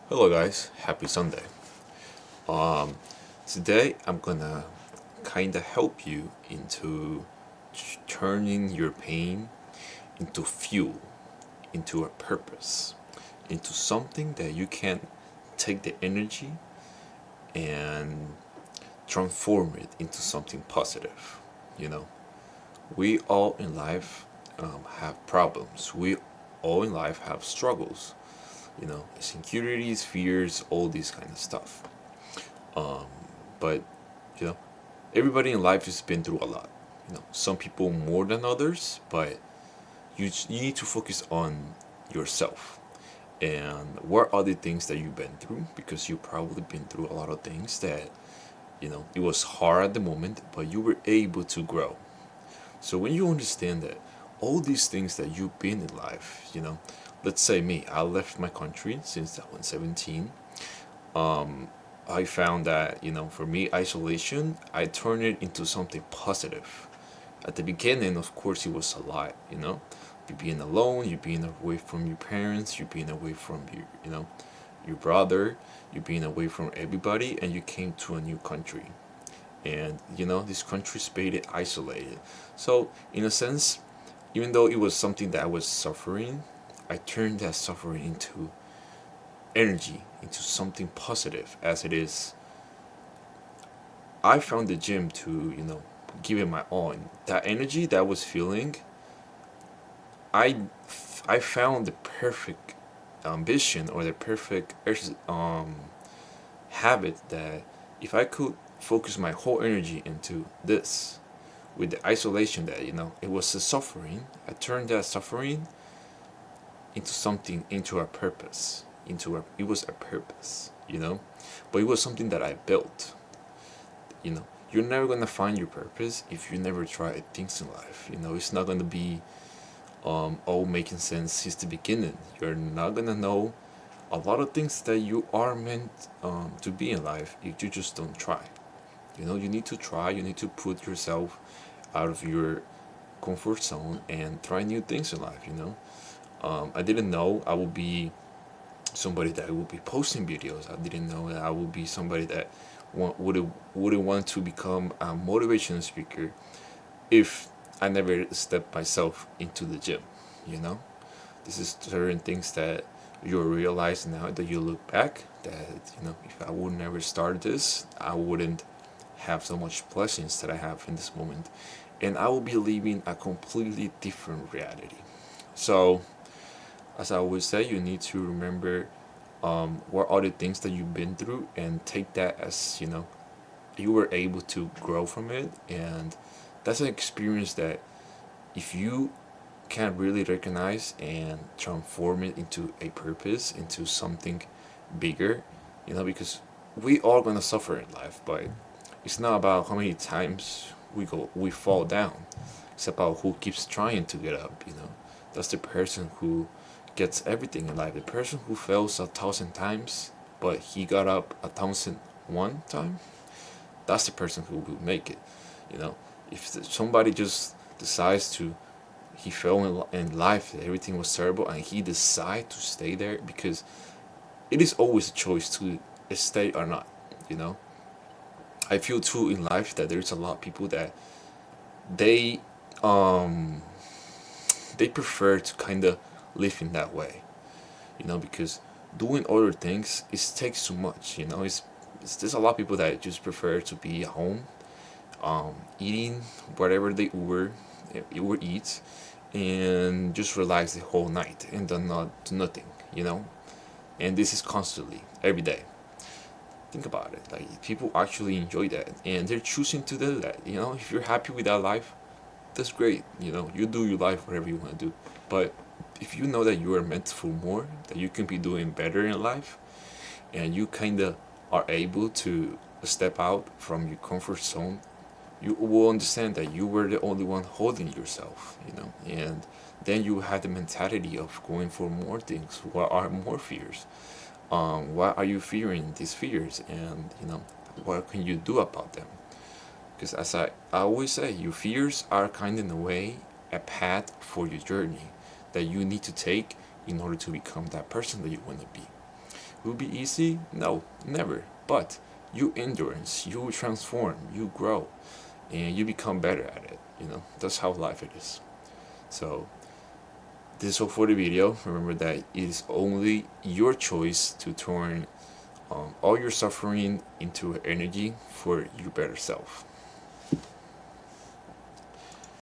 Hello guys, happy Sunday. Um, Today I'm gonna kinda help you into turning your pain into fuel, into a purpose, into something that you can take the energy and transform it into something positive. You know, we all in life have problems. We all in life have struggles. Insecurities, fears, all this kind of stuff. Um, but you know, everybody in life has been through a lot. Some people more than others, but you need to focus on yourself and what are the things that you've been through, because you've probably been through a lot of things that it was hard at the moment, but you were able to grow. So when you understand that all these things that you've been in life, let's say me, I left my country since I was 17. um, I found that, for me, isolation, I turned it into something positive. At the beginning, of course, it was a lot, You being alone, you being away from your parents, you being away from your brother, you being away from everybody, and you came to a new country. And, this country made it isolated. So, in a sense, even though it was something that I was suffering, I turned that suffering into energy, into something positive as it is. I found the gym to, give it my all. And that energy that I was feeling, I, I found the perfect ambition or the perfect habit that if I could focus my whole energy into this, with the isolation that, it was a suffering, I turned that suffering into something, into a purpose, it was a purpose, but it was something that I built. You're never gonna find your purpose if you never try things in life. It's not gonna be all making sense since the beginning. You're not gonna know a lot of things that you are meant to be in life if you just don't try. You need to try. You need to put yourself out of your comfort zone and try new things in life. I didn't know I would be somebody that would be posting videos. I didn't know that I would be somebody that would want to become a motivational speaker if I never stepped myself into the gym. You know, this is certain things that you realize now that you look back that if I would never start this, I wouldn't have so much blessings that I have in this moment, and I will be living a completely different reality. So, as I always say, you need to remember what are the things that you've been through and take that as you were able to grow from it, and that's an experience that if you can really recognize and transform it into a purpose, into something bigger, because we all gonna suffer in life, but it's not about how many times we fall down. It's about who keeps trying to get up. That's the person who gets everything in life. The person who fails 1,000 times, but he got up 1,001 time. That's the person who will make it. You know, if somebody just decides to he fell in life, everything was terrible, and he decide to stay there because it is always a choice to stay or not. You know, I feel too in life that there's a lot of people that they um they prefer to kind of live in that way. Because doing other things it takes too much. It's there's a lot of people that just prefer to be at home, eating whatever they Uber eats, and just relax the whole night and then not do nothing. And this is constantly every day. Think about it. Like, people actually enjoy that, and they're choosing to do that. If you're happy with that life, that's great. You do your life whatever you want to do. But if you know that you are meant for more, that you can be doing better in life, and you kind of are able to step out from your comfort zone, you will understand that you were the only one holding yourself. And then you have the mentality of going for more things. What are more fears? Why are you fearing these fears? And what can you do about them? Because as I always say, your fears are kind of in a way a path for your journey that you need to take in order to become that person that you want to be. Will it be easy? No, never. But you endurance, you transform, you grow, and you become better at it. That's how life it is. So this is all for the video. Remember that it is only your choice to turn all your suffering into energy for your better self.